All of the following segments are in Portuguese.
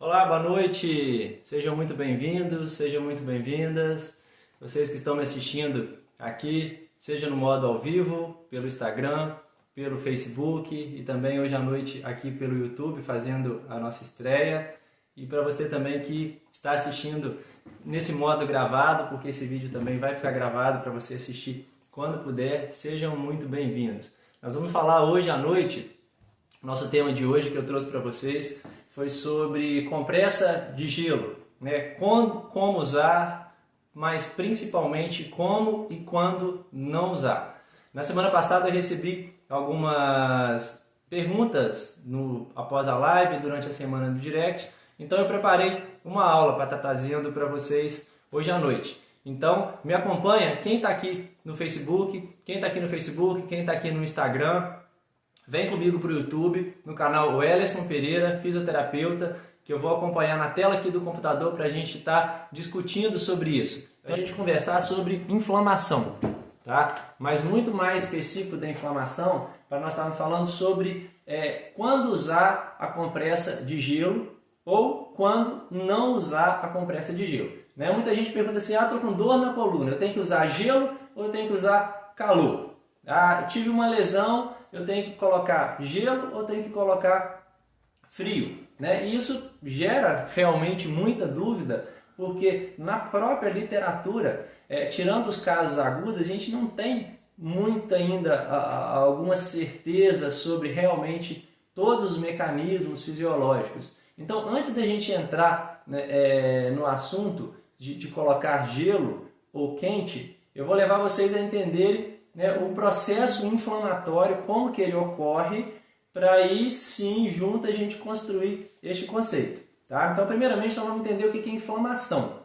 Olá, boa noite! Sejam muito bem-vindos, sejam muito bem-vindas. Vocês que estão me assistindo aqui, seja no modo ao vivo, pelo Instagram, pelo Facebook e também hoje à noite aqui pelo YouTube, fazendo a nossa estreia. E para você também que está assistindo nesse modo gravado, porque esse vídeo também vai ficar gravado para você assistir quando puder, sejam muito bem-vindos. Nós vamos falar hoje à noite, nosso tema de hoje que eu trouxe para vocês foi sobre compressa de gelo, né? Como usar, mas principalmente como e quando não usar. Na semana passada eu recebi algumas perguntas após a live, durante a semana do direct, então eu preparei uma aula para estar trazendo para vocês hoje à noite. Então me acompanha, quem está aqui no Facebook, quem está aqui no Instagram, vem comigo para o YouTube, no canal Wellerson Pereira, fisioterapeuta, que eu vou acompanhar na tela aqui do computador para a gente estar discutindo sobre isso. Para a gente conversar sobre inflamação, tá? Mas muito mais específico da inflamação, para nós estarmos falando sobre quando usar a compressa de gelo ou quando não usar a compressa de gelo. Né? Muita gente pergunta assim, estou com dor na coluna, eu tenho que usar gelo ou eu tenho que usar calor? Tive uma lesão, eu tenho que colocar gelo ou tenho que colocar frio? Né? E isso gera realmente muita dúvida, porque na própria literatura, tirando os casos agudos, a gente não tem muita ainda alguma certeza sobre realmente todos os mecanismos fisiológicos. Então, antes da gente entrar no assunto de colocar gelo ou quente, eu vou levar vocês a entenderem o processo inflamatório, como que ele ocorre, para aí sim, junto, a gente construir este conceito. Tá? Então, primeiramente, nós vamos entender o que é inflamação.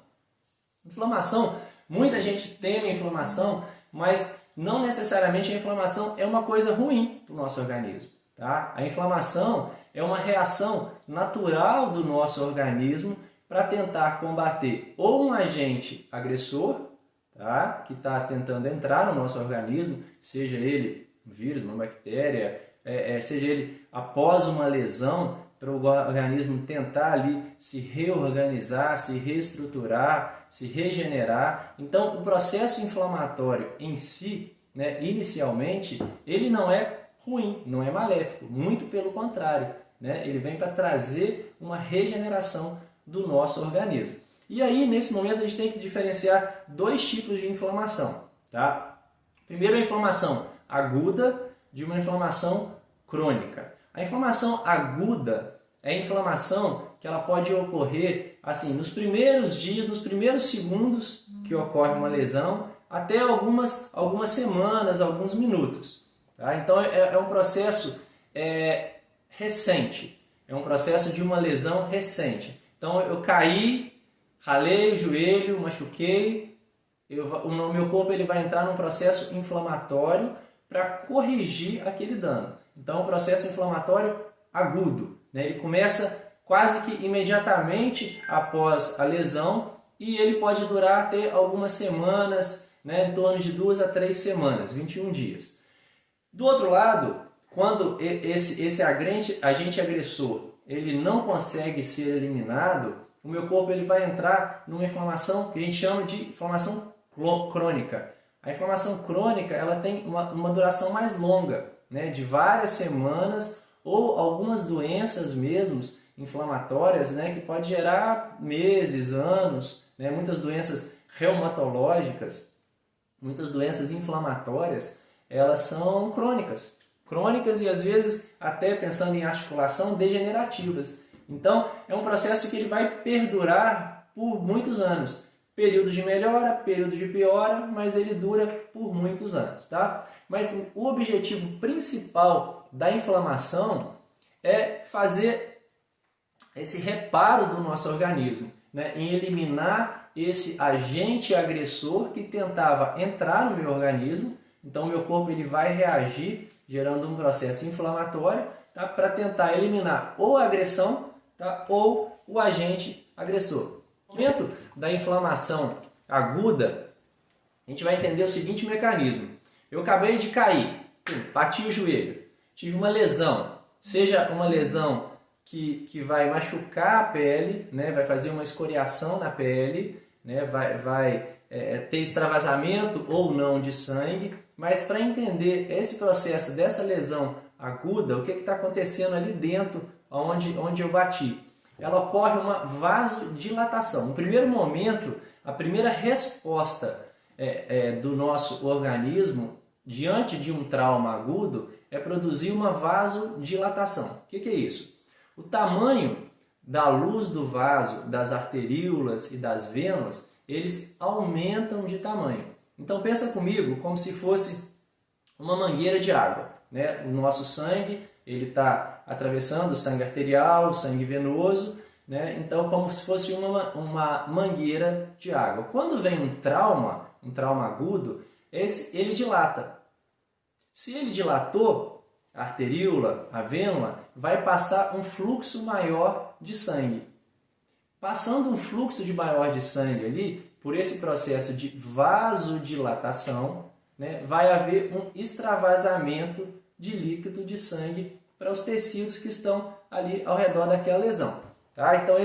Inflamação, muita gente teme a inflamação, mas não necessariamente a inflamação é uma coisa ruim para o nosso organismo. Tá? A inflamação é uma reação natural do nosso organismo para tentar combater ou um agente agressor, tá? Que está tentando entrar no nosso organismo, seja ele um vírus, uma bactéria, seja ele após uma lesão, para o organismo tentar ali se reorganizar, se reestruturar, se regenerar. Então, o processo inflamatório em si, inicialmente, ele não é ruim, não é maléfico, muito pelo contrário, ele vem para trazer uma regeneração do nosso organismo. E aí, nesse momento, a gente tem que diferenciar dois tipos de inflamação. Tá? Primeiro, a inflamação aguda de uma inflamação crônica. A inflamação aguda é a inflamação que ela pode ocorrer assim, nos primeiros dias, nos primeiros segundos que ocorre uma lesão, até algumas semanas, alguns minutos. Tá? Então, é um processo recente, é um processo de uma lesão recente. Então, eu caí, ralei o joelho, machuquei, o meu corpo ele vai entrar num processo inflamatório para corrigir aquele dano. Então, é um processo inflamatório agudo. Ele começa quase que imediatamente após a lesão e ele pode durar até algumas semanas, em torno de 2 a 3 semanas, 21 dias. Do outro lado, quando esse agente agressor ele não consegue ser eliminado, o meu corpo ele vai entrar numa inflamação que a gente chama de inflamação crônica. A inflamação crônica ela tem uma duração mais longa, de várias semanas ou algumas doenças mesmo inflamatórias, que pode gerar meses, anos, muitas doenças reumatológicas, muitas doenças inflamatórias, elas são crônicas e às vezes até pensando em articulação degenerativas. Então é um processo que ele vai perdurar por muitos anos. Períodos de melhora, períodos de piora, mas ele dura por muitos anos. Tá? Mas o objetivo principal da inflamação é fazer esse reparo do nosso organismo, em eliminar esse agente agressor que tentava entrar no meu organismo. Então o meu corpo ele vai reagir gerando um processo inflamatório, tá? Para tentar eliminar ou a agressão, tá? Ou o agente agressor. No momento da inflamação aguda, a gente vai entender o seguinte mecanismo. Eu acabei de cair, bati o joelho, tive uma lesão, seja uma lesão que vai machucar a pele, né? Vai fazer uma escoriação na pele, né? Vai ter extravasamento ou não de sangue, mas para entender esse processo dessa lesão aguda, o que está acontecendo ali dentro, onde eu bati? Ela ocorre uma vasodilatação. No primeiro momento, a primeira resposta do nosso organismo diante de um trauma agudo é produzir uma vasodilatação. O que é isso? O tamanho da luz do vaso, das arteríolas e das vênulas, eles aumentam de tamanho. Então pensa comigo como se fosse uma mangueira de água, né? O nosso sangue ele está atravessando o sangue arterial, o sangue venoso, né? Então como se fosse uma mangueira de água. Quando vem um trauma agudo, ele dilata. Se ele dilatou, a arteríola, a vênula, vai passar um fluxo maior de sangue. Passando um fluxo maior de sangue ali, por esse processo de vasodilatação, né, vai haver um extravasamento de líquido de sangue para os tecidos que estão ali ao redor daquela lesão. Tá? Então,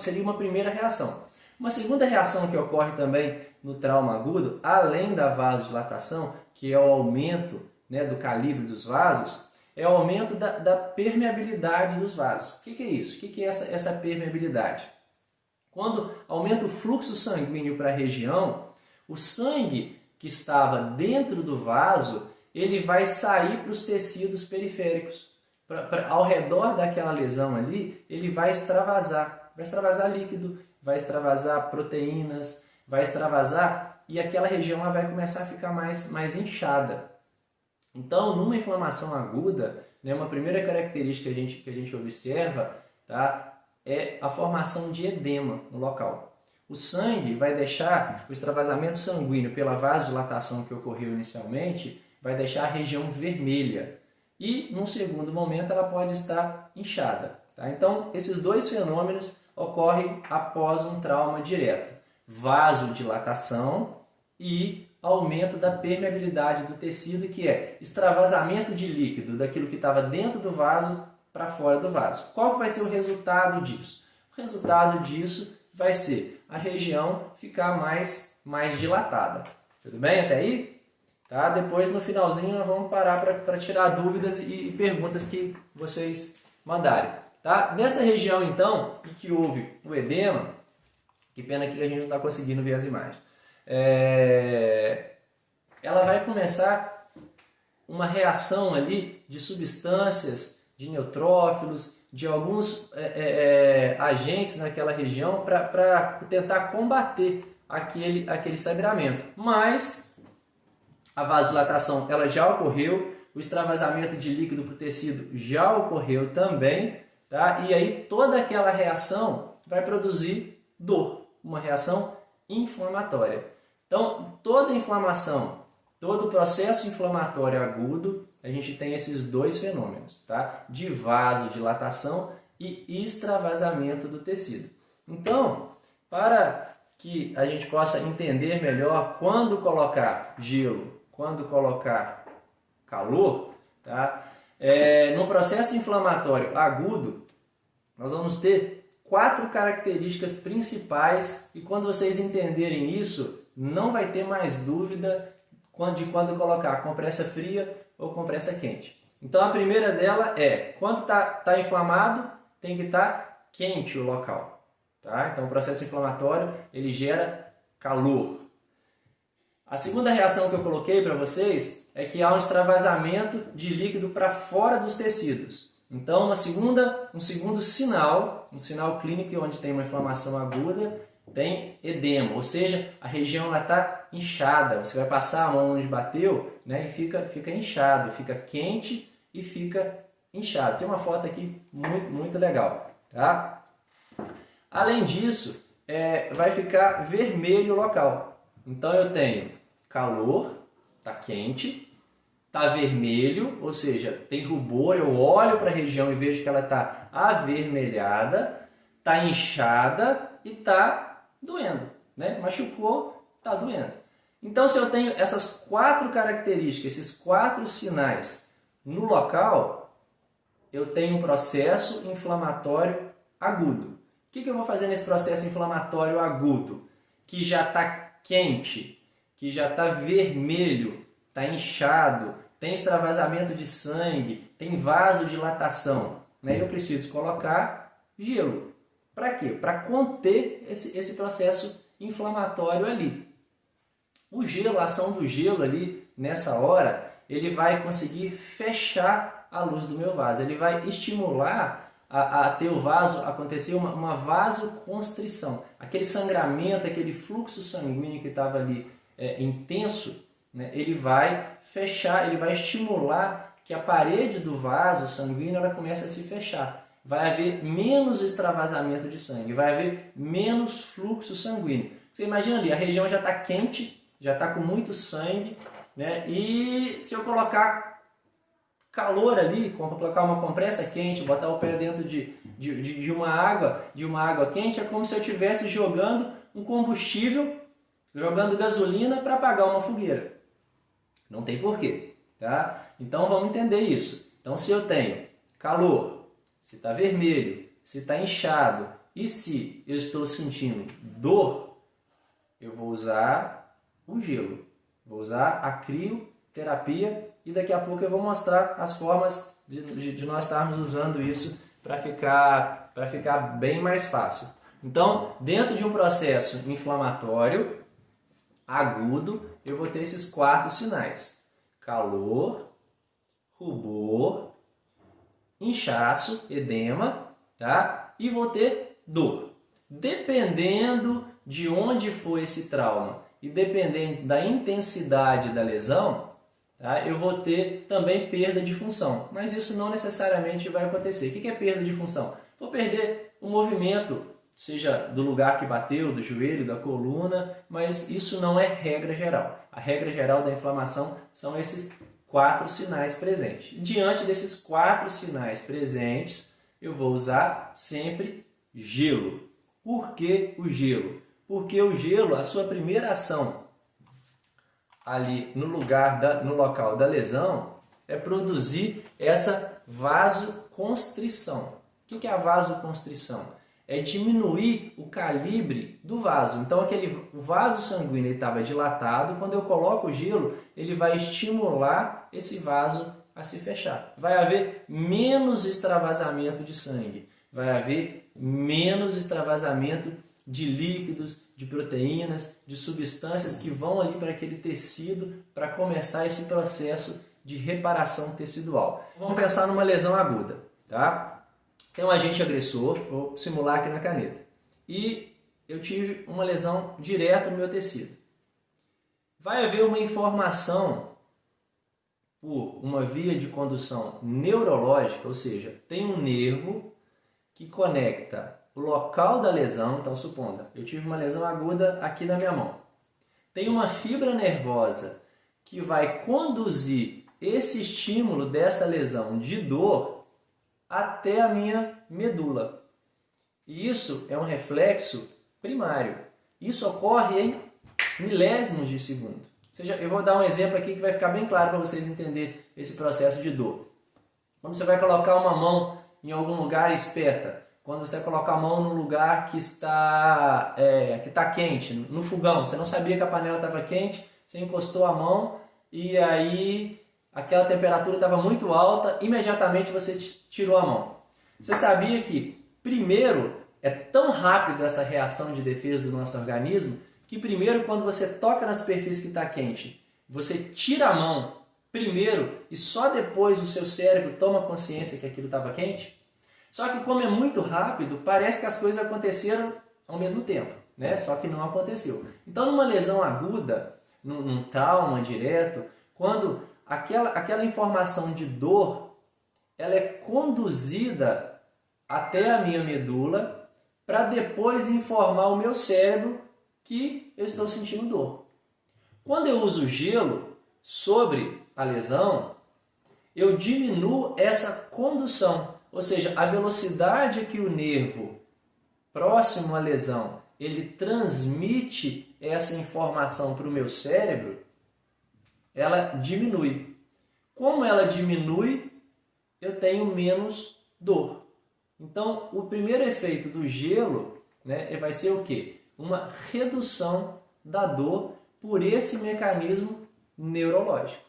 seria uma primeira reação. Uma segunda reação que ocorre também no trauma agudo, além da vasodilatação, que é o aumento, né, do calibre dos vasos, é o aumento da permeabilidade dos vasos. O que é isso? O que é essa permeabilidade? Quando aumenta o fluxo sanguíneo para a região, o sangue que estava dentro do vaso, ele vai sair para os tecidos periféricos. Ao redor daquela lesão ali, ele vai extravasar líquido, vai extravasar proteínas, vai extravasar e aquela região ela vai começar a ficar mais inchada. Então, numa inflamação aguda, né, uma primeira característica que a gente observa, tá, é a formação de edema no local. O sangue vai deixar, o extravasamento sanguíneo pela vasodilatação que ocorreu inicialmente, vai deixar a região vermelha. E, num segundo momento, ela pode estar inchada. Tá? Então, esses dois fenômenos ocorrem após um trauma direto. Vasodilatação e aumento da permeabilidade do tecido, que é extravasamento de líquido daquilo que estava dentro do vaso para fora do vaso. Qual que vai ser o resultado disso? O resultado disso vai ser a região ficar mais dilatada. Tudo bem até aí? Tá? Depois, no finalzinho, nós vamos parar para tirar dúvidas e perguntas que vocês mandarem. Tá? Nessa região, então, em que houve o edema, que pena que a gente não está conseguindo ver as imagens, ela vai começar uma reação ali de substâncias, de neutrófilos, de alguns agentes naquela região para tentar combater aquele sangramento. Mas a vasodilatação ela já ocorreu, o extravasamento de líquido para o tecido já ocorreu também, tá? E aí toda aquela reação vai produzir dor, uma reação inflamatória. Então, toda inflamação, todo processo inflamatório agudo, a gente tem esses dois fenômenos, tá? De vasodilatação e extravasamento do tecido. Então, para que a gente possa entender melhor quando colocar gelo, quando colocar calor, tá? No processo inflamatório agudo, nós vamos ter 4 características principais e quando vocês entenderem isso, não vai ter mais dúvida de quando colocar compressa fria ou compressa quente. Então a primeira dela é, quando está inflamado, tem que estar quente o local. Tá? Então o processo inflamatório ele gera calor. A segunda reação que eu coloquei para vocês é que há um extravasamento de líquido para fora dos tecidos. Então um segundo sinal, um sinal clínico onde tem uma inflamação aguda, tem edema, ou seja, a região está inchada. Você vai passar a mão onde bateu, né, e fica inchado, fica quente e fica inchado. Tem uma foto aqui muito legal. Tá? Além disso, vai ficar vermelho o local. Então eu tenho calor, está quente, está vermelho, ou seja, tem rubor, eu olho para a região e vejo que ela está avermelhada, está inchada e está doendo, né? Machucou, está doendo. Então, se eu tenho essas 4 características, esses 4 sinais no local, eu tenho um processo inflamatório agudo. O que eu vou fazer nesse processo inflamatório agudo? Que já está quente, que já está vermelho, está inchado, tem extravasamento de sangue, tem vasodilatação. Né? Eu preciso colocar gelo. Para quê? Para conter esse processo inflamatório ali. O gelo, a ação do gelo ali, nessa hora, ele vai conseguir fechar a luz do meu vaso. Ele vai estimular a ter o vaso, acontecer uma vasoconstrição. Aquele sangramento, aquele fluxo sanguíneo que estava ali intenso, né, ele vai fechar, ele vai estimular que a parede do vaso sanguíneo ela comece a se fechar. Vai haver menos extravasamento de sangue, vai haver menos fluxo sanguíneo. Você imagina ali, a região já está quente, já está com muito sangue, né? E se eu colocar calor ali, colocar uma compressa quente, botar o pé dentro de uma água quente, é como se eu estivesse jogando um combustível, jogando gasolina para apagar uma fogueira. Não tem porquê, tá? Então vamos entender isso. Então se eu tenho calor, se está vermelho, se está inchado e se eu estou sentindo dor, eu vou usar o gelo. Vou usar a crioterapia e daqui a pouco eu vou mostrar as formas de nós estarmos usando isso para ficar bem mais fácil. Então, dentro de um processo inflamatório agudo, eu vou ter esses 4 sinais: calor, rubor, inchaço, edema, tá? E vou ter dor. Dependendo de onde foi esse trauma e dependendo da intensidade da lesão, tá? Eu vou ter também perda de função. Mas isso não necessariamente vai acontecer. O que é perda de função? Vou perder o movimento, seja do lugar que bateu, do joelho, da coluna, mas isso não é regra geral. A regra geral da inflamação são esses 4 sinais presentes. Diante desses 4 sinais presentes, eu vou usar sempre gelo. Por que o gelo? Porque o gelo, a sua primeira ação ali no local da lesão é produzir essa vasoconstrição. O que é a vasoconstrição? É diminuir o calibre do vaso. Então o vaso sanguíneo estava dilatado, quando eu coloco o gelo, ele vai estimular esse vaso a se fechar. Vai haver menos extravasamento de sangue, vai haver menos extravasamento de líquidos, de proteínas, de substâncias que vão ali para aquele tecido para começar esse processo de reparação tecidual. Vamos pensar numa lesão aguda, tá? Tem um agente agressor, vou simular aqui na caneta, e eu tive uma lesão direta no meu tecido. Vai haver uma informação por uma via de condução neurológica, ou seja, tem um nervo que conecta o local da lesão. Então, supondo, eu tive uma lesão aguda aqui na minha mão. Tem uma fibra nervosa que vai conduzir esse estímulo dessa lesão de dor até a minha medula. E isso é um reflexo primário. Isso ocorre em milésimos de segundo. Ou seja, eu vou dar um exemplo aqui que vai ficar bem claro para vocês entenderem esse processo de dor. Quando você vai colocar uma mão em algum lugar, espeta. Quando você coloca a mão num lugar que está quente, no fogão, você não sabia que a panela estava quente, você encostou a mão e aí aquela temperatura estava muito alta, imediatamente você tirou a mão. Você sabia que, primeiro, é tão rápido essa reação de defesa do nosso organismo, que primeiro, quando você toca na superfície que está quente, você tira a mão primeiro e só depois o seu cérebro toma consciência que aquilo estava quente? Só que como é muito rápido, parece que as coisas aconteceram ao mesmo tempo, né? Só que não aconteceu. Então, numa lesão aguda, num trauma direto, quando aquela informação de dor, ela é conduzida até a minha medula para depois informar o meu cérebro que eu estou sentindo dor. Quando eu uso gelo sobre a lesão, eu diminuo essa condução, ou seja, a velocidade que o nervo próximo à lesão ele transmite essa informação para o meu cérebro, ela diminui. Como ela diminui, eu tenho menos dor. Então, o primeiro efeito do gelo, né, vai ser o quê? Uma redução da dor por esse mecanismo neurológico.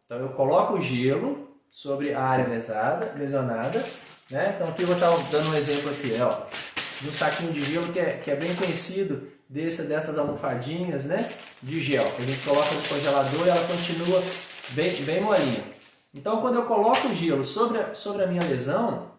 Então, eu coloco o gelo sobre a área lesionada, né? Então, aqui eu vou estar dando um exemplo aqui, ó, de um saquinho de gelo que é bem conhecido, dessas almofadinhas, né, de gel, que a gente coloca no congelador e ela continua bem molinha. Então, quando eu coloco o gelo sobre a minha lesão,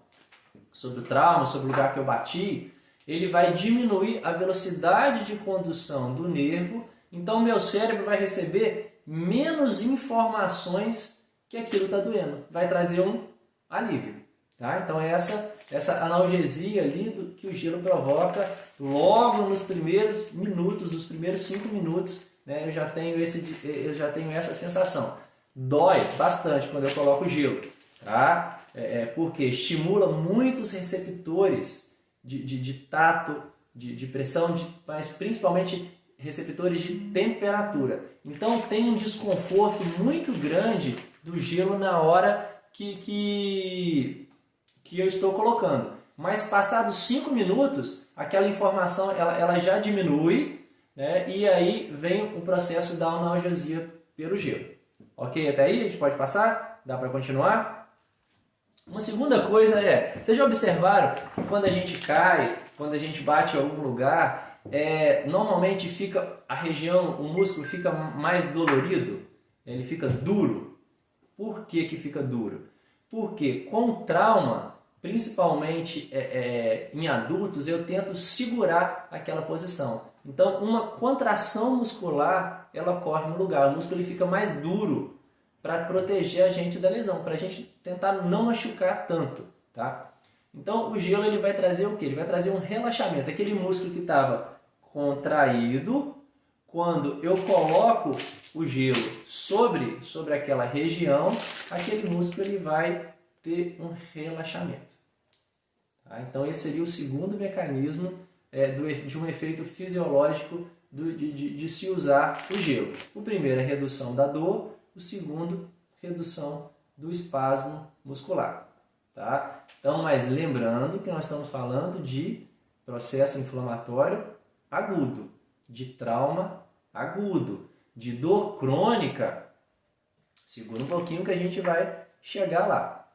sobre o trauma, sobre o lugar que eu bati, ele vai diminuir a velocidade de condução do nervo, então meu cérebro vai receber menos informações que aquilo está doendo, vai trazer um alívio. Tá? Então essa analgesia ali que o gelo provoca logo nos primeiros minutos, nos primeiros 5 minutos, né, eu já tenho essa sensação. Dói bastante quando eu coloco o gelo, tá? Porque estimula muitos receptores de tato, de pressão, mas principalmente receptores de temperatura. Então tem um desconforto muito grande do gelo na hora que eu estou colocando. Mas passados 5 minutos, aquela informação ela já diminui, né? E aí vem o processo da analgesia pelo gelo. Ok? Até aí a gente pode passar? Dá para continuar? Uma segunda coisa vocês já observaram que quando a gente cai, quando a gente bate em algum lugar, normalmente fica a região, o músculo fica mais dolorido, ele fica duro. Por que que fica duro? Porque com o trauma, principalmente em adultos, eu tento segurar aquela posição. Então, uma contração muscular, ela ocorre no lugar. O músculo ele fica mais duro para proteger a gente da lesão, para a gente tentar não machucar tanto. Tá? Então, o gelo ele vai trazer o quê? Ele vai trazer um relaxamento. Aquele músculo que estava contraído, quando eu coloco o gelo sobre aquela região, aquele músculo ele vai ter um relaxamento. Tá? Então esse seria o segundo mecanismo de um efeito fisiológico de se usar o gelo. O primeiro é redução da dor, o segundo, redução do espasmo muscular. Tá? Então, mas lembrando que nós estamos falando de processo inflamatório agudo, de trauma agudo, de dor crônica. Segura um pouquinho que a gente vai chegar lá.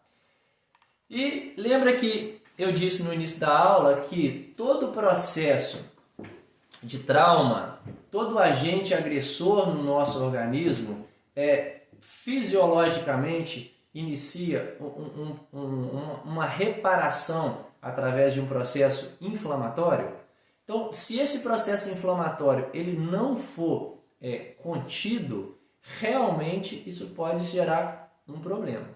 E lembra que eu disse no início da aula que todo processo de trauma, todo agente agressor no nosso organismo, fisiologicamente inicia uma reparação através de um processo inflamatório. Então, se esse processo inflamatório ele não for contido, realmente isso pode gerar um problema.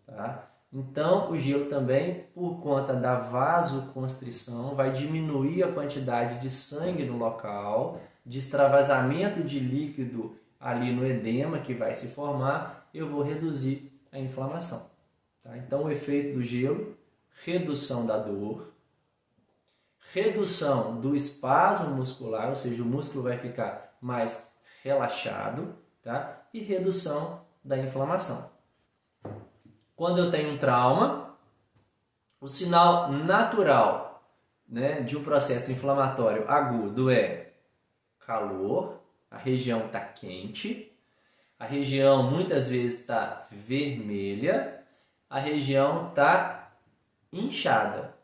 Tá? Então, o gelo também, por conta da vasoconstrição, vai diminuir a quantidade de sangue no local, de extravasamento de líquido ali no edema que vai se formar, eu vou reduzir a inflamação. Tá? Então, o efeito do gelo, redução da dor, redução do espasmo muscular, ou seja, o músculo vai ficar mais relaxado, tá? E redução da inflamação. Quando eu tenho um trauma, o sinal natural, né, de um processo inflamatório agudo é calor, a região está quente, a região muitas vezes está vermelha, a região está inchada.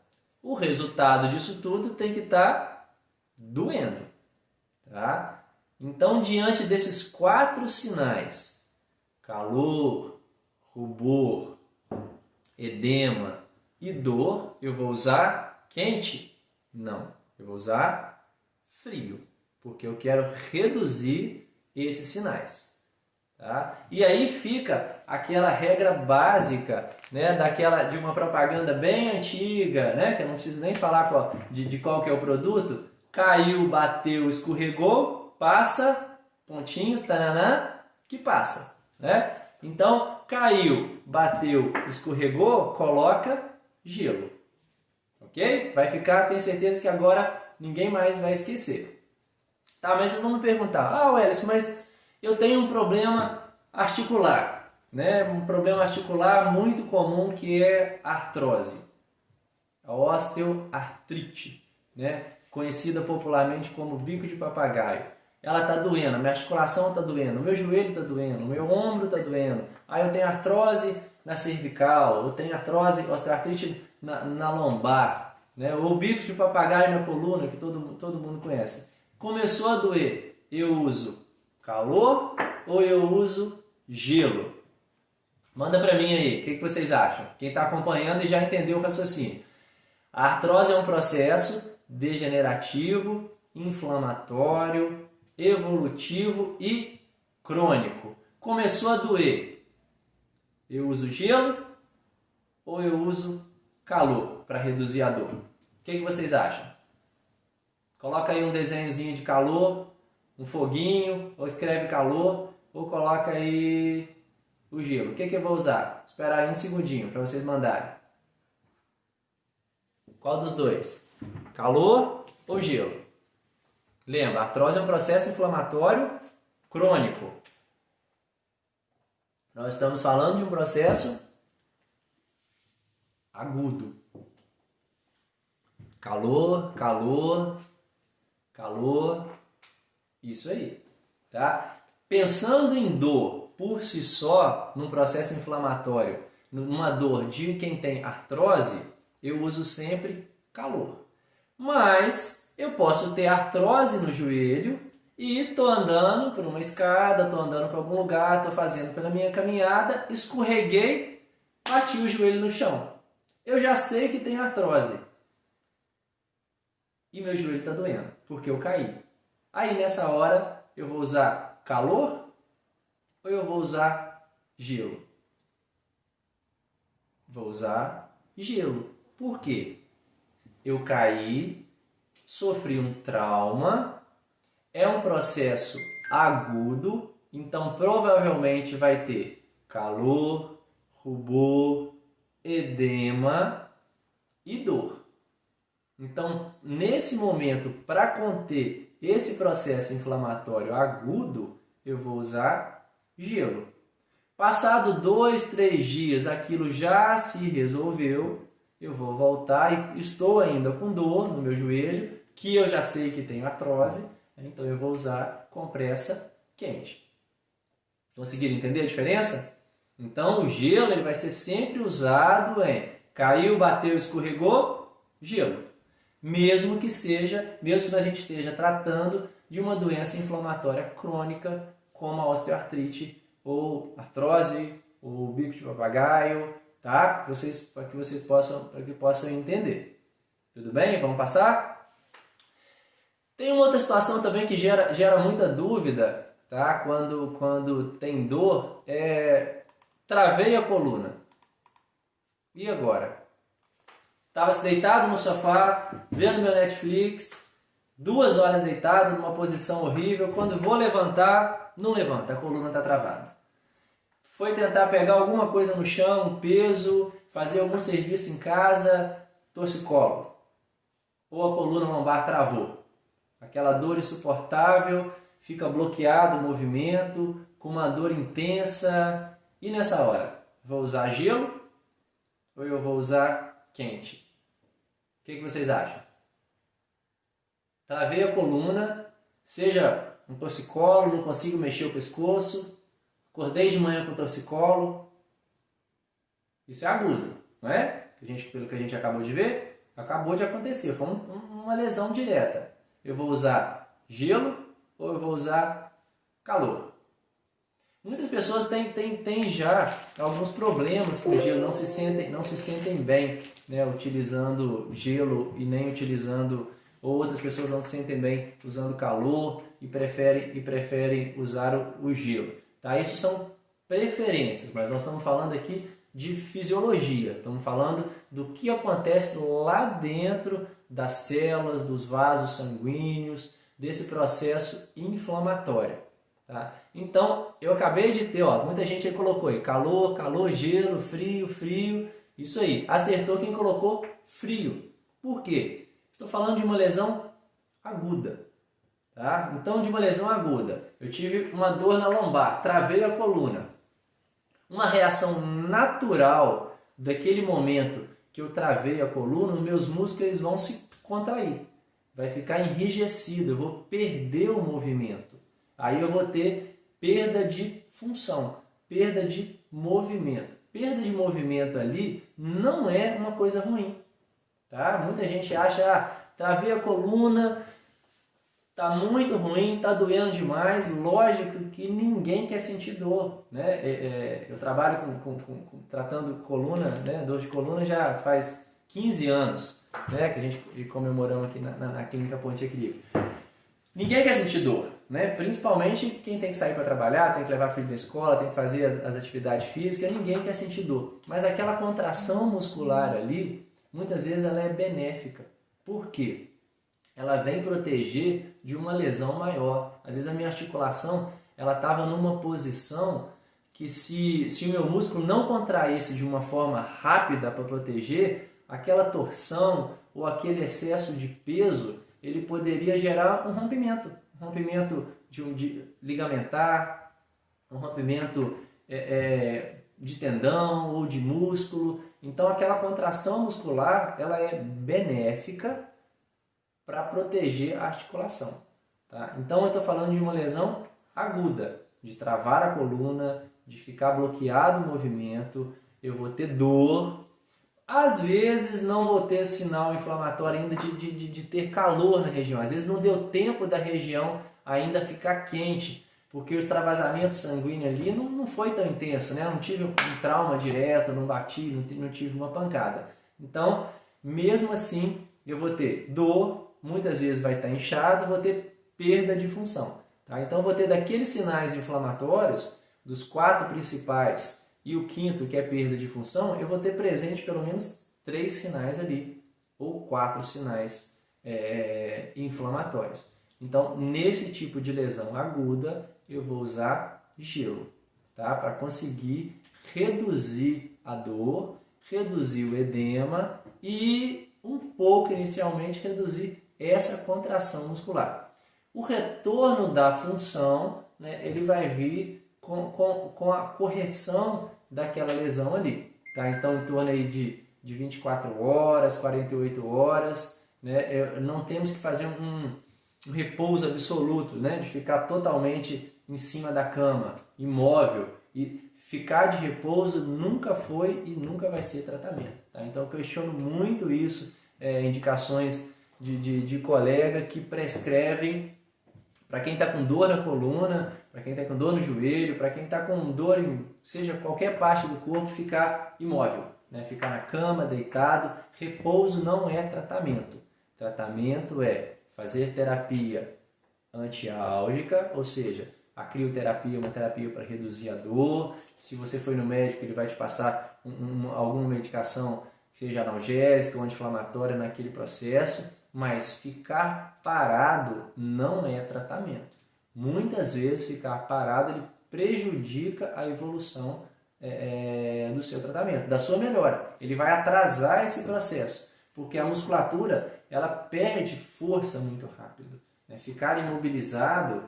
O resultado disso tudo tem que estar doendo. Tá? Então, diante desses 4 sinais, calor, rubor, edema e dor, eu vou usar quente? Não, eu vou usar frio, porque eu quero reduzir esses sinais. Tá? E aí fica aquela regra básica, né, de uma propaganda bem antiga, né, que eu não preciso nem falar de qual que é o produto. Caiu, bateu, escorregou, passa, pontinhos, tananã, que passa. Né? Então, caiu, bateu, escorregou, coloca gelo. Ok? Vai ficar, tenho certeza que agora ninguém mais vai esquecer. Tá, mas vocês vão me perguntar, Wellington, mas eu tenho um problema articular. né? Um problema articular muito comum que é a artrose, a osteoartrite, né? Conhecida popularmente como bico de papagaio. Ela está doendo, a minha articulação está doendo, o meu joelho está doendo, o meu ombro está doendo. Aí eu tenho artrose na cervical, eu tenho artrose, osteoartrite na lombar, né? Ou bico de papagaio na coluna, que todo mundo conhece. Começou a doer, eu uso calor ou eu uso gelo? Manda para mim aí, o que vocês acham? Quem está acompanhando e já entendeu o raciocínio. A artrose é um processo degenerativo, inflamatório, evolutivo e crônico. Começou a doer, eu uso gelo ou eu uso calor para reduzir a dor? O que vocês acham? Coloca aí um desenhozinho de calor, um foguinho, ou escreve calor, ou coloca aí o gelo. O que eu vou usar? Esperar aí um segundinho para vocês mandarem. Qual dos dois? Calor ou gelo? Lembra, a artrose é um processo inflamatório crônico. Nós estamos falando de um processo agudo. Calor, calor, calor. Isso aí, tá? Pensando em dor por si só, num processo inflamatório, numa dor de quem tem artrose, eu uso sempre calor. Mas eu posso ter artrose no joelho e estou andando por uma escada, estou andando para algum lugar, estou fazendo pela minha caminhada, escorreguei, bati o joelho no chão. Eu já sei que tem artrose. E meu joelho está doendo, porque eu caí. Aí nessa hora eu vou usar calor ou eu vou usar gelo? Vou usar gelo. Por quê? Eu caí, sofri um trauma, é um processo agudo, então provavelmente vai ter calor, rubor, edema e dor. Então, nesse momento, para conter esse processo inflamatório agudo, eu vou usar gelo. Passado 2, 3 dias, aquilo já se resolveu, eu vou voltar e estou ainda com dor no meu joelho, que eu já sei que tenho artrose, então eu vou usar compressa quente. Conseguiram entender a diferença? Então, o gelo ele vai ser sempre usado em caiu, bateu, escorregou, gelo. Mesmo que a gente esteja tratando de uma doença inflamatória crônica, como a osteoartrite, ou artrose, ou bico de papagaio, tá? Para que vocês possam entender. Tudo bem? Vamos passar? Tem uma outra situação também que gera muita dúvida, tá? Quando tem dor, travei a coluna. E agora? Estava deitado no sofá, vendo meu Netflix, 2 horas deitado, numa posição horrível. Quando vou levantar, não levanta, a coluna está travada. Foi tentar pegar alguma coisa no chão, um peso, fazer algum serviço em casa, torcicolo. Ou a coluna lombar travou. Aquela dor insuportável, fica bloqueado o movimento, com uma dor intensa. E nessa hora, vou usar gelo ou eu vou usar quente? O que vocês acham? Travei a coluna, seja um torcicolo, não consigo mexer o pescoço, acordei de manhã com torcicolo. Isso é agudo, não é? Pelo que a gente acabou de ver, acabou de acontecer, foi uma lesão direta. Eu vou usar gelo ou eu vou usar calor? Muitas pessoas têm já alguns problemas com o gelo, não se sentem bem, né, utilizando gelo e nem utilizando, ou outras pessoas não se sentem bem usando calor e preferem usar o gelo. Tá? Isso são preferências, mas nós estamos falando aqui de fisiologia, estamos falando do que acontece lá dentro das células, dos vasos sanguíneos, desse processo inflamatório. Tá? Então, eu acabei de ter, muita gente aí colocou aí, calor, gelo, frio, isso aí. Acertou quem colocou frio. Por quê? Estou falando de uma lesão aguda. Tá? Então, de uma lesão aguda, eu tive uma dor na lombar, travei a coluna. uma reação natural daquele momento que eu travei a coluna, os meus músculos eles vão se contrair, vai ficar enrijecido, eu vou perder o movimento. Aí eu vou ter perda de função, perda de movimento. Perda de movimento ali não é uma coisa ruim. Tá? Muita gente acha, travei a coluna, tá muito ruim, tá doendo demais. Lógico que ninguém quer sentir dor, né? Eu trabalho tratando coluna, né? Dor de coluna já faz 15 anos, né? Que a gente comemoramos aqui na Clínica Ponte Equilíbrio. Ninguém quer sentir dor, né? Principalmente quem tem que sair para trabalhar, tem que levar filho da escola, tem que fazer as atividades físicas, ninguém quer sentir dor. Mas aquela contração muscular ali, muitas vezes ela é benéfica. Por quê? Ela vem proteger de uma lesão maior. Às vezes a minha articulação ela estava numa posição que se o meu músculo não contraísse de uma forma rápida para proteger, aquela torção ou aquele excesso de peso, ele poderia gerar um rompimento de ligamentar, um rompimento de tendão ou de músculo. Então aquela contração muscular ela é benéfica para proteger a articulação. Tá? Então eu estou falando de uma lesão aguda, de travar a coluna, de ficar bloqueado o movimento, eu vou ter dor, às vezes não vou ter sinal inflamatório ainda de ter calor na região, às vezes não deu tempo da região ainda ficar quente, porque o extravasamento sanguíneo ali não foi tão intenso, né? Não tive um trauma direto, não bati, não tive uma pancada. Então, mesmo assim, eu vou ter dor, muitas vezes vai estar inchado, vou ter perda de função. Tá? Então, eu vou ter daqueles sinais inflamatórios, dos 4 principais, e o 5º, que é perda de função, eu vou ter presente pelo menos 3 sinais ali, ou 4 sinais inflamatórios. Então, nesse tipo de lesão aguda, eu vou usar gelo, tá? Para conseguir reduzir a dor, reduzir o edema e um pouco, inicialmente, reduzir essa contração muscular. O retorno da função, né, ele vai vir com a correção daquela lesão ali. Tá? Então, em torno aí de 24 horas, 48 horas, né, não temos que fazer um repouso absoluto, né, de ficar totalmente em cima da cama, imóvel. E ficar de repouso nunca foi e nunca vai ser tratamento. Tá? Então, eu questiono muito isso, indicações de colega que prescrevem para quem está com dor na coluna, para quem está com dor no joelho, para quem está com dor em seja qualquer parte do corpo, ficar imóvel, né? Ficar na cama, deitado. Repouso não é tratamento. Tratamento é fazer terapia antiálgica, ou seja, a crioterapia é uma terapia para reduzir a dor. Se você foi no médico, ele vai te passar alguma medicação que seja analgésica ou anti-inflamatória naquele processo. Mas ficar parado não é tratamento. Muitas vezes ficar parado ele prejudica a evolução do seu tratamento, da sua melhora. Ele vai atrasar esse processo, porque a musculatura ela perde força muito rápido. Né? Ficar imobilizado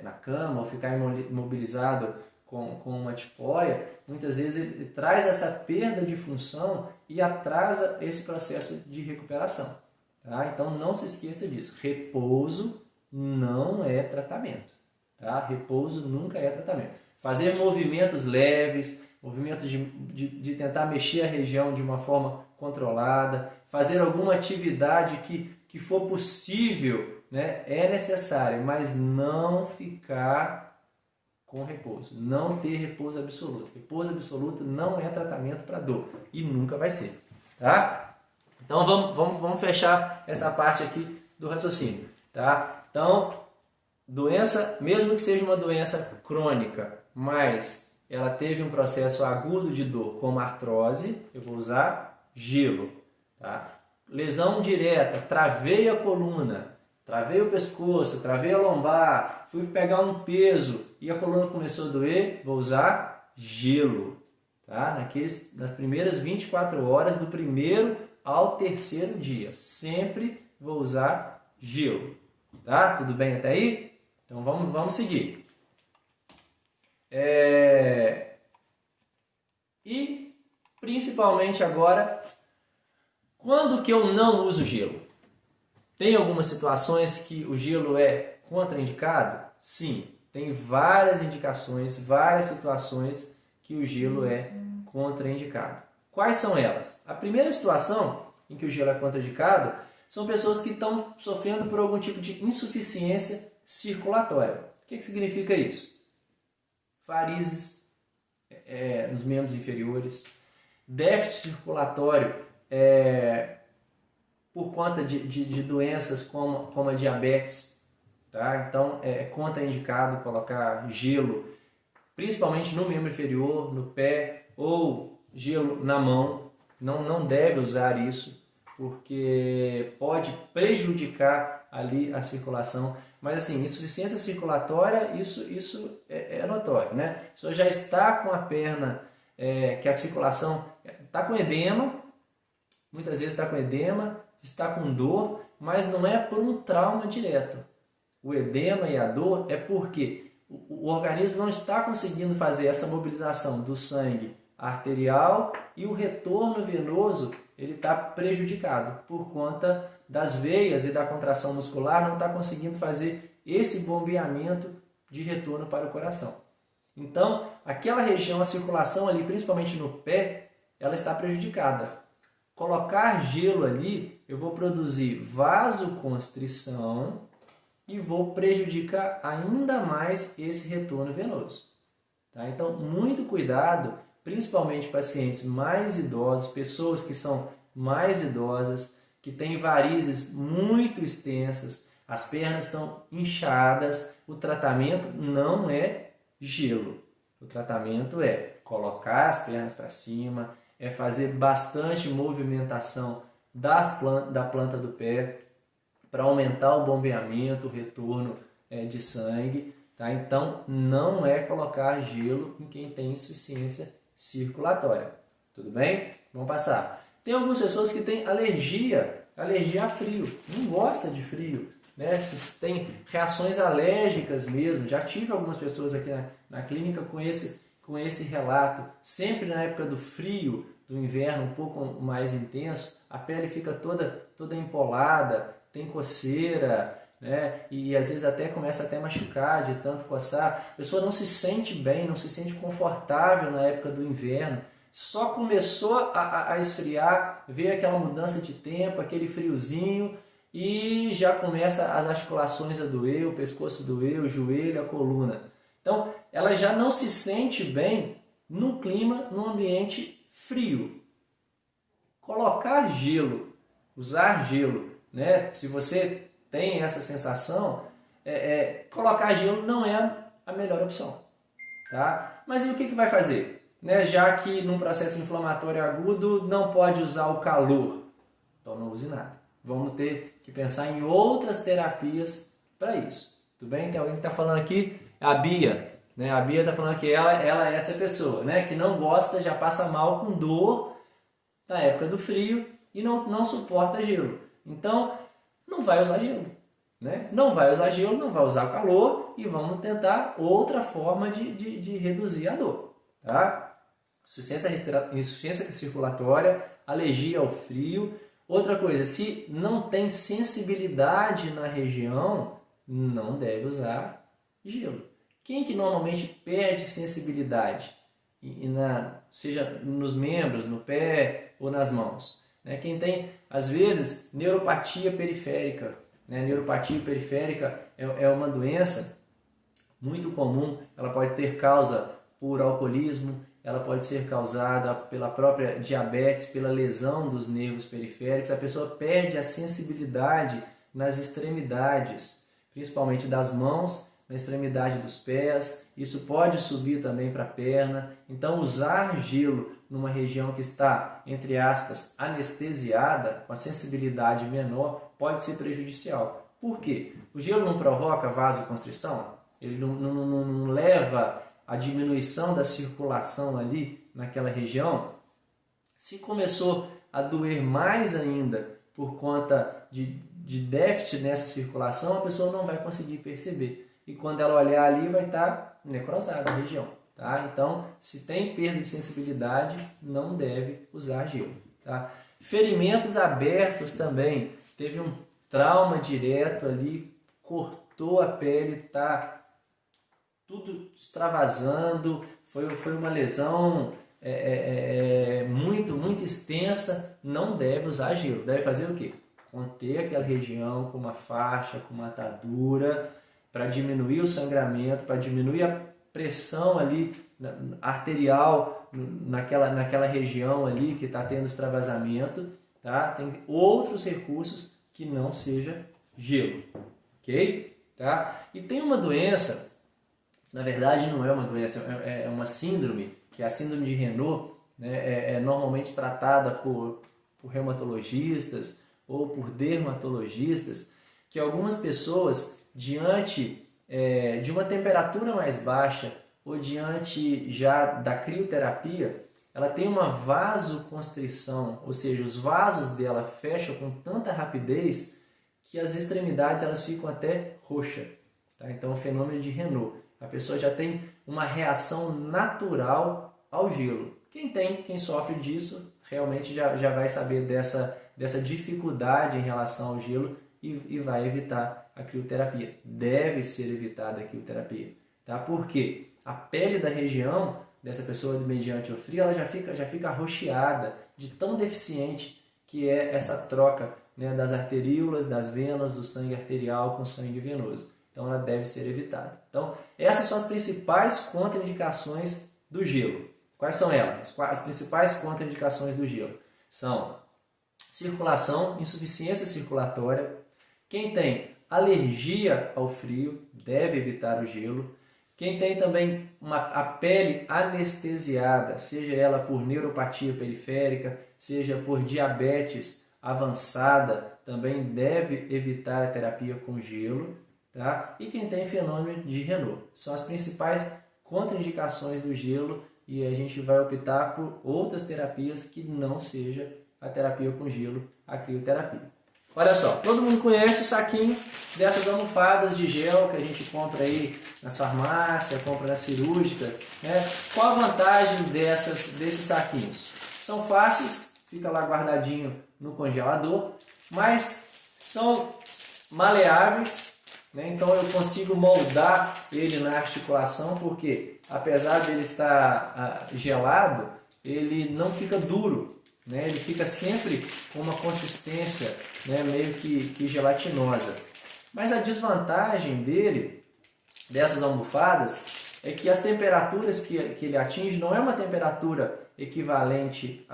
na cama ou ficar imobilizado com uma tipóia, muitas vezes ele traz essa perda de função e atrasa esse processo de recuperação. Tá? Então não se esqueça disso. Repouso não é tratamento. Tá? Repouso nunca é tratamento. Fazer movimentos leves, movimentos de tentar mexer a região de uma forma controlada, fazer alguma atividade que for possível, né, é necessário, mas não ficar com repouso. Não ter repouso absoluto. Repouso absoluto não é tratamento para dor e nunca vai ser. Tá? Então vamos fechar essa parte aqui do raciocínio, tá? Então, doença, mesmo que seja uma doença crônica, mas ela teve um processo agudo de dor, como artrose, eu vou usar gelo, tá? Lesão direta, travei a coluna, travei o pescoço, travei a lombar, fui pegar um peso e a coluna começou a doer, vou usar gelo, tá? Nas primeiras 24 horas do primeiro ao 3º dia. Sempre vou usar gelo. Tá? Tudo bem até aí? Então vamos seguir. E principalmente agora, quando que eu não uso gelo? Tem algumas situações que o gelo é contraindicado? Sim, tem várias indicações, várias situações que o gelo é contraindicado. Quais são elas? A primeira situação em que o gelo é contraindicado são pessoas que estão sofrendo por algum tipo de insuficiência circulatória. O que significa isso? Varizes nos membros inferiores, déficit circulatório por conta de doenças como a diabetes. Tá? Então é contraindicado colocar gelo, principalmente no membro inferior, no pé ou gelo na mão. Não deve usar isso, porque pode prejudicar ali a circulação. Mas assim, insuficiência circulatória, isso é notório, né? A pessoa já está com a perna, que a circulação está com edema, muitas vezes está com edema, está com dor, mas não é por um trauma direto. O edema e a dor é porque o organismo não está conseguindo fazer essa mobilização do sangue arterial e o retorno venoso ele está prejudicado por conta das veias e da contração muscular, não está conseguindo fazer esse bombeamento de retorno para o coração. Então, aquela região, a circulação ali, principalmente no pé, ela está prejudicada. Colocar gelo ali, eu vou produzir vasoconstrição e vou prejudicar ainda mais esse retorno venoso. Tá? Então, muito cuidado, principalmente pacientes mais idosos, pessoas que são mais idosas, que têm varizes muito extensas, as pernas estão inchadas, o tratamento não é gelo. O tratamento é colocar as pernas para cima, é fazer bastante movimentação da planta do pé para aumentar o bombeamento, o retorno de sangue. Tá? Então, não é colocar gelo em quem tem insuficiência circulatória. Tudo bem? Vamos passar. Tem algumas pessoas que têm alergia a frio, não gosta de frio, né? Tem reações alérgicas mesmo. Já tive algumas pessoas aqui na clínica com esse relato. Sempre na época do frio, do inverno um pouco mais intenso, a pele fica toda empolada, tem coceira, né? E às vezes até começa até a machucar de tanto coçar. A pessoa não se sente bem, não se sente confortável na época do inverno. Só começou a esfriar, veio aquela mudança de tempo, aquele friozinho e já começa as articulações a doer, o pescoço doer, o joelho, a coluna. Então, ela já não se sente bem no clima, no ambiente frio. Colocar gelo, usar gelo, né? Se você tem essa sensação, colocar gelo não é a melhor opção. Tá? Mas e o que vai fazer? Né? Já que num processo inflamatório agudo não pode usar o calor, então não use nada. Vamos ter que pensar em outras terapias para isso. Tudo bem? Tem alguém que está falando aqui, a Bia. Né? A Bia está falando que ela é essa pessoa, né? Que não gosta, já passa mal com dor na época do frio e não suporta gelo. Então, não vai usar gelo. Né? Não vai usar gelo, não vai usar o calor e vamos tentar outra forma de reduzir a dor. Tá? Insuficiência circulatória, alergia ao frio. Outra coisa, se não tem sensibilidade na região, não deve usar gelo. Quem que normalmente perde sensibilidade? Seja nos membros, no pé ou nas mãos? Né? Quem tem, às vezes, neuropatia periférica. Né? Neuropatia periférica é uma doença muito comum, ela pode ter causa por alcoolismo, ela pode ser causada pela própria diabetes, pela lesão dos nervos periféricos. A pessoa perde a sensibilidade nas extremidades, principalmente das mãos, na extremidade dos pés. Isso pode subir também para a perna. Então, usar gelo numa região que está, entre aspas, anestesiada, com a sensibilidade menor, pode ser prejudicial. Por quê? O gelo não provoca vasoconstrição? Ele não leva a diminuição da circulação ali naquela região? Se começou a doer mais ainda por conta de déficit nessa circulação, a pessoa não vai conseguir perceber. E quando ela olhar ali, vai estar necrosada a região. tá? Então, se tem perda de sensibilidade, não deve usar gelo, tá? Ferimentos abertos também, teve um trauma direto ali, cortou a pele, tá tudo extravasando, foi uma lesão muito extensa, não deve usar gelo. Deve fazer o quê? Conter aquela região com uma faixa, com uma atadura, para diminuir o sangramento, para diminuir a pressão ali arterial naquela região ali que está tendo extravasamento, tá? Tem outros recursos que não seja gelo, ok? Tá? E tem uma doença, na verdade não é uma doença, é uma síndrome, que é a síndrome de Raynaud, né? É normalmente tratada por reumatologistas ou por dermatologistas, que algumas pessoas, diante de uma temperatura mais baixa ou diante já da crioterapia, ela tem uma vasoconstrição, ou seja, os vasos dela fecham com tanta rapidez que as extremidades elas ficam até roxas. Tá? Então, o fenômeno de Raynaud. A pessoa já tem uma reação natural ao gelo. Quem sofre disso, realmente já vai saber dessa dificuldade em relação ao gelo e vai evitar a crioterapia. Deve ser evitada a crioterapia. Tá? Por quê? A pele da região dessa pessoa mediante o frio, ela já fica arroxeada de tão deficiente que é essa troca, né, das arteríolas, das venas, do sangue arterial com sangue venoso. Então ela deve ser evitada. Então essas são as principais contraindicações do gelo. Quais são elas? As principais contraindicações do gelo são circulação, insuficiência circulatória. Quem tem alergia ao frio deve evitar o gelo. Quem tem também a pele anestesiada, seja ela por neuropatia periférica, seja por diabetes avançada, também deve evitar a terapia com gelo. Tá? E quem tem fenômeno de Raynaud. São as principais contraindicações do gelo e a gente vai optar por outras terapias que não seja a terapia com gelo, a crioterapia. Olha só, todo mundo conhece o saquinho dessas almofadas de gel que a gente compra aí nas farmácias, compra nas cirúrgicas, né? Qual a vantagem desses saquinhos? São fáceis, fica lá guardadinho no congelador, mas são maleáveis, né? Então eu consigo moldar ele na articulação, porque apesar de ele estar gelado, ele não fica duro. Né? Ele fica sempre com uma consistência, né, meio que gelatinosa. Mas a desvantagem dessas almofadas, é que as temperaturas que ele atinge não é uma temperatura equivalente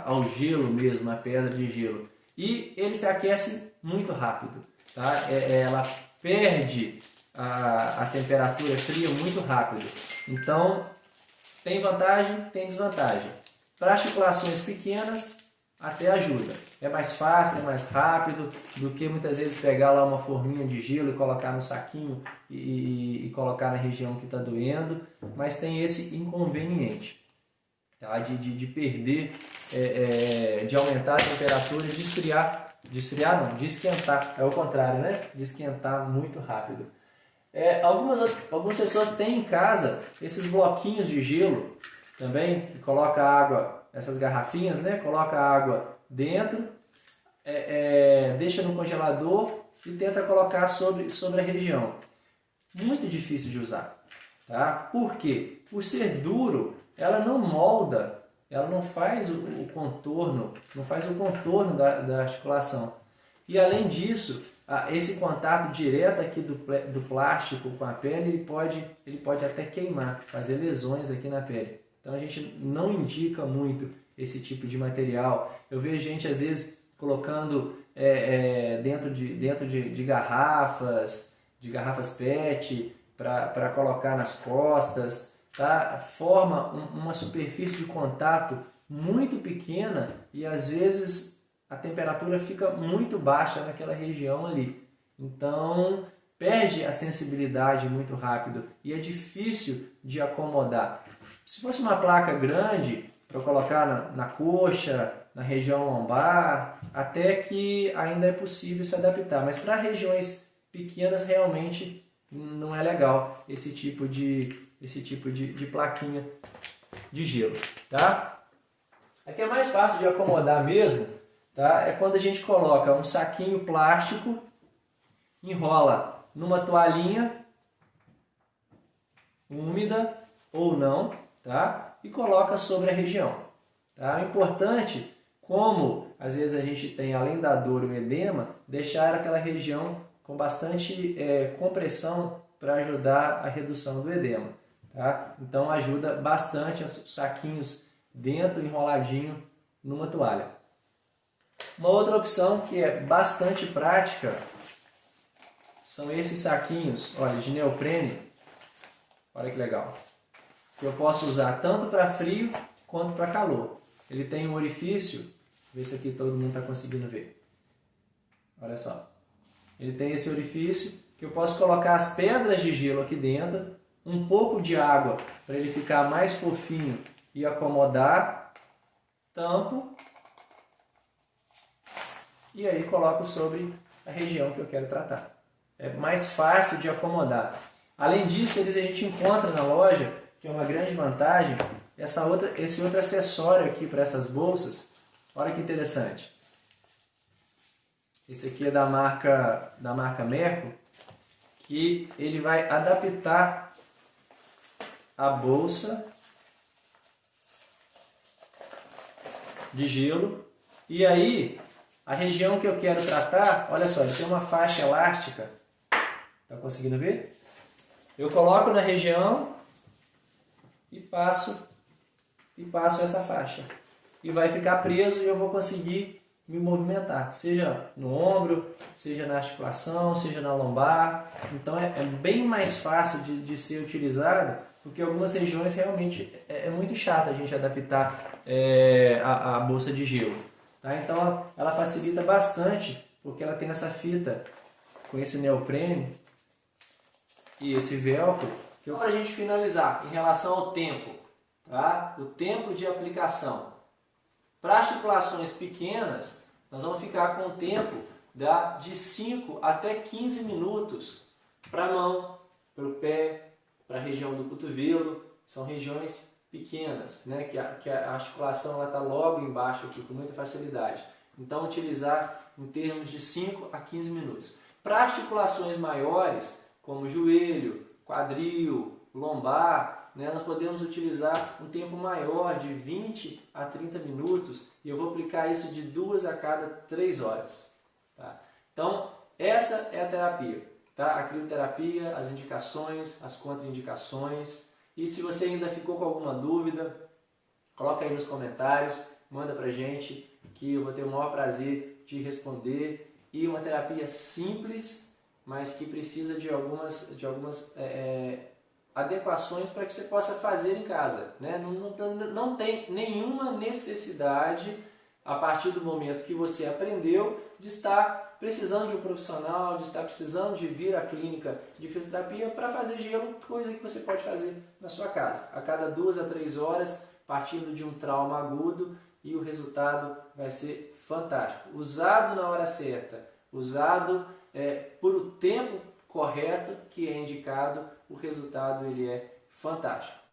ao gelo mesmo, à pedra de gelo. E ele se aquece muito rápido. Tá? Ela perde a temperatura fria muito rápido. Então, tem vantagem, tem desvantagem. Para articulações pequenas, até ajuda. É mais fácil, é mais rápido do que muitas vezes pegar lá uma forminha de gelo e colocar no saquinho e colocar na região que está doendo, mas tem esse inconveniente, tá? de perder, de aumentar a temperatura e de esquentar, é o contrário, né? De esquentar muito rápido. Algumas pessoas têm em casa esses bloquinhos de gelo, também, que coloca água, essas garrafinhas, né? Coloca água dentro, deixa no congelador e tenta colocar sobre a região. Muito difícil de usar, tá? Por quê? Por ser duro, ela não molda, ela não faz o contorno, da articulação. E além disso, esse contato direto aqui do plástico com a pele, ele pode até queimar, fazer lesões aqui na pele. Então a gente não indica muito esse tipo de material. Eu vejo gente às vezes colocando dentro de garrafas PET para colocar nas costas, tá? Forma uma superfície de contato muito pequena e às vezes a temperatura fica muito baixa naquela região ali. Então perde a sensibilidade muito rápido e é difícil de acomodar. Se fosse uma placa grande, para colocar na coxa, na região lombar, até que ainda é possível se adaptar. Mas para regiões pequenas, realmente não é legal esse tipo de plaquinha de gelo, tá? Aqui é mais fácil de acomodar mesmo, tá? É quando a gente coloca um saquinho plástico, enrola numa toalhinha úmida ou não, tá? E coloca sobre a região, tá? O importante, como às vezes a gente tem, além da dor, o edema, deixar aquela região com bastante compressão para ajudar a redução do edema, tá? Então ajuda bastante os saquinhos dentro, enroladinho numa toalha. Uma outra opção que é bastante prática são esses saquinhos, olha, de neoprene. Olha que legal. Eu posso usar tanto para frio quanto para calor. Ele tem um orifício, vê se aqui todo mundo está conseguindo ver. Olha só. Ele tem esse orifício que eu posso colocar as pedras de gelo aqui dentro, um pouco de água para ele ficar mais fofinho e acomodar, tampo e aí coloco sobre a região que eu quero tratar. É mais fácil de acomodar. Além disso, a gente encontra na loja, que é uma grande vantagem, esse outro acessório aqui para essas bolsas. Olha que interessante. Esse aqui é da marca Merco, que ele vai adaptar a bolsa de gelo. E aí, a região que eu quero tratar, olha só, ele tem uma faixa elástica. Tá conseguindo ver? Eu coloco na região e passo essa faixa. E vai ficar preso e eu vou conseguir me movimentar, seja no ombro, seja na articulação, seja na lombar. Então é bem mais fácil de ser utilizado, porque algumas regiões realmente é muito chato a gente adaptar a bolsa de gelo. Tá? Então ela facilita bastante, porque ela tem essa fita com esse neoprene e esse velcro. Para a gente finalizar, em relação ao tempo, tá? O tempo de aplicação. Para articulações pequenas, nós vamos ficar com o tempo de 5 até 15 minutos para a mão, para o pé, para a região do cotovelo. São regiões pequenas, né? que a articulação está logo embaixo aqui, com muita facilidade. Então, utilizar em termos de 5 a 15 minutos. Para articulações maiores, como joelho, quadril, lombar, né, nós podemos utilizar um tempo maior, de 20 a 30 minutos, e eu vou aplicar isso de 2 a cada 3 horas. Tá? Então, essa é a terapia. Tá? A crioterapia, as indicações, as contraindicações. E se você ainda ficou com alguma dúvida, coloca aí nos comentários, manda pra gente, que eu vou ter o maior prazer de responder. E uma terapia simples, mas que precisa de algumas adequações para que você possa fazer em casa. Né? Não tem nenhuma necessidade, a partir do momento que você aprendeu, de estar precisando de um profissional, de estar precisando de vir à clínica de fisioterapia para fazer gelo, coisa que você pode fazer na sua casa. A cada 2 a 3 horas, partindo de um trauma agudo, e o resultado vai ser fantástico. Usado na hora certa, usado por o tempo correto que é indicado, o resultado ele é fantástico.